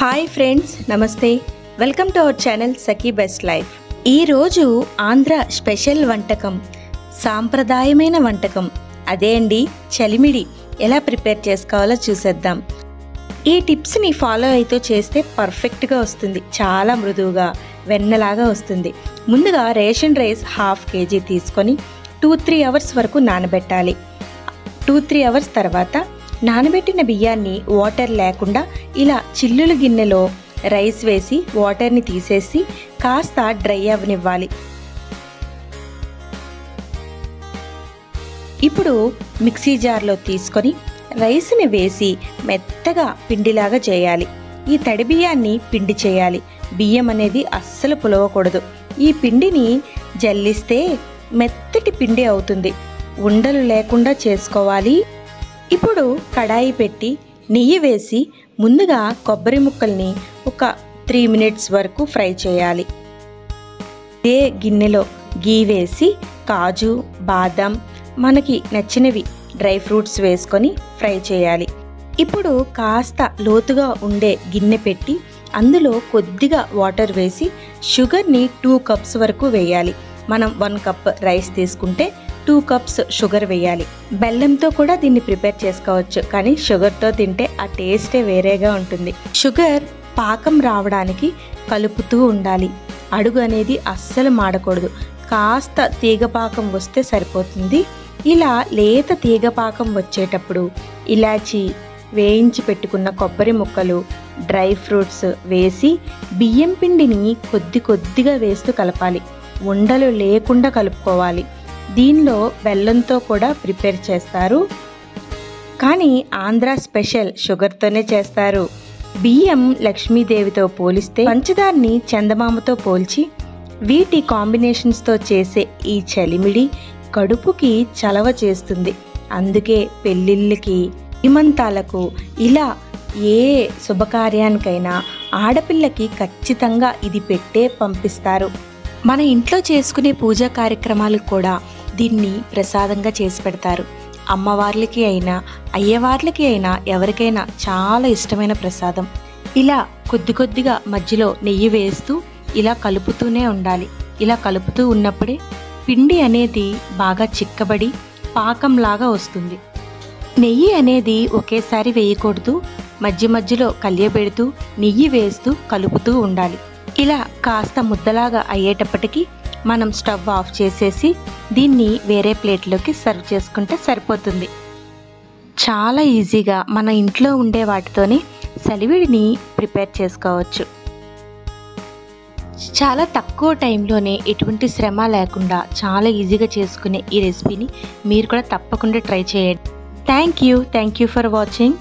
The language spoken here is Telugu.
హాయ్ ఫ్రెండ్స్, నమస్తే. Welcome to our channel Sakhi best life. ఈరోజు ఆంధ్ర స్పెషల్ వంటకం, సాంప్రదాయమైన వంటకం అదే అండి చలిమిడి. ఎలా ప్రిపేర్ చేసుకోవాలో చూసేద్దాం. ఈ టిప్స్ని ఫాలో అయితే చేస్తే పర్ఫెక్ట్గా వస్తుంది. చాలా మృదువుగా వెన్నలాగా వస్తుంది. ముందుగా రేషన్ రైస్ 1/2 kg తీసుకొని 2-3 అవర్స్ వరకు నానబెట్టాలి. 2-3 అవర్స్ తర్వాత నానబెట్టిన బియ్యాన్ని వాటర్ లేకుండా ఇలా చిల్లుల గిన్నెలో రైస్ వేసి వాటర్ని తీసేసి కాస్త డ్రై అవ్వనివ్వాలి. ఇప్పుడు మిక్సీ జార్లో తీసుకొని రైస్ని వేసి మెత్తగా పిండిలాగా చేయాలి. ఈ తడి బియ్యాన్ని పిండి చేయాలి. బియ్యం అనేది అస్సలు పులవకూడదు. ఈ పిండిని జల్లిస్తే మెత్తటి పిండి అవుతుంది. ఉండలు లేకుండా చేసుకోవాలి. ఇప్పుడు కడాయి పెట్టి నెయ్యి వేసి ముందుగా కొబ్బరి ముక్కల్ని ఒక 3 minutes వరకు ఫ్రై చేయాలి. ఇదే గిన్నెలో గీ వేసి కాజు, బాదం, మనకి నచ్చినవి డ్రై ఫ్రూట్స్ వేసుకొని ఫ్రై చేయాలి. ఇప్పుడు కాస్త లోతుగా ఉండే గిన్నె పెట్టి అందులో కొద్దిగా వాటర్ వేసి షుగర్ని 2 cups వరకు వేయాలి. మనం 1 cup రైస్ తీసుకుంటే 2 cups షుగర్ వేయాలి. బెల్లంతో కూడా దీన్ని ప్రిపేర్ చేసుకోవచ్చు, కానీ షుగర్తో తింటే ఆ టేస్టే వేరేగా ఉంటుంది. షుగర్ పాకం రావడానికి కలుపుతూ ఉండాలి. అడుగు అనేది అస్సలు మాడకూడదు. కాస్త తీగపాకం వస్తే సరిపోతుంది. ఇలా లేత తీగపాకం వచ్చేటప్పుడు ఇలాచి, వేయించి పెట్టుకున్న కొబ్బరి ముక్కలు, డ్రై ఫ్రూట్స్ వేసి బియ్యం పిండిని కొద్దిగా వేస్తూ కలపాలి. ఉండలు లేకుండా కలుపుకోవాలి. దీనిలో బెల్లంతో కూడా ప్రిపేర్ చేస్తారు, కానీ ఆంధ్ర స్పెషల్ షుగర్తోనే చేస్తారు. బియ్యం లక్ష్మీదేవితో పోలిస్తే పంచదారని చందమామతో పోల్చి వీటి కాంబినేషన్స్తో చేసే ఈ చలిమిడి కడుపుకి చలవ చేస్తుంది. అందుకే పెళ్ళిళ్ళకి, శ్రీమంతాలకు, ఇలా ఏ శుభకార్యానికైనా ఆడపిల్లకి ఖచ్చితంగా ఇది పెట్టే పంపిస్తారు. మన ఇంట్లో చేసుకునే పూజా కార్యక్రమాలకు కూడా దీన్ని ప్రసాదంగా చేసి పెడతారు. అమ్మవార్లకి అయినా అయ్యవార్లకి అయినా ఎవరికైనా చాలా ఇష్టమైన ప్రసాదం. ఇలా కొద్దిగా మధ్యలో నెయ్యి వేస్తూ ఇలా కలుపుతూనే ఉండాలి. ఇలా కలుపుతూ ఉన్నప్పుడే పిండి అనేది బాగా చిక్కబడి పాకంలాగా వస్తుంది. నెయ్యి అనేది ఒకేసారి వేయకూడదు. మధ్యలో కలియబెడుతూ నెయ్యి వేస్తూ కలుపుతూ ఉండాలి. ఇలా కాస్త ముద్దలాగా అయ్యేటప్పటికి మనం స్టవ్ ఆఫ్ చేసేసి దీన్ని వేరే ప్లేట్లోకి సర్వ్ చేసుకుంటే సరిపోతుంది. చాలా ఈజీగా మన ఇంట్లో ఉండే వాటితోనే చలివిడిని ప్రిపేర్ చేసుకోవచ్చు. చాలా తక్కువ టైంలోనే ఎటువంటి శ్రమ లేకుండా చాలా ఈజీగా చేసుకునే ఈ రెసిపీని మీరు కూడా తప్పకుండా ట్రై చేయండి. Thank you for watching.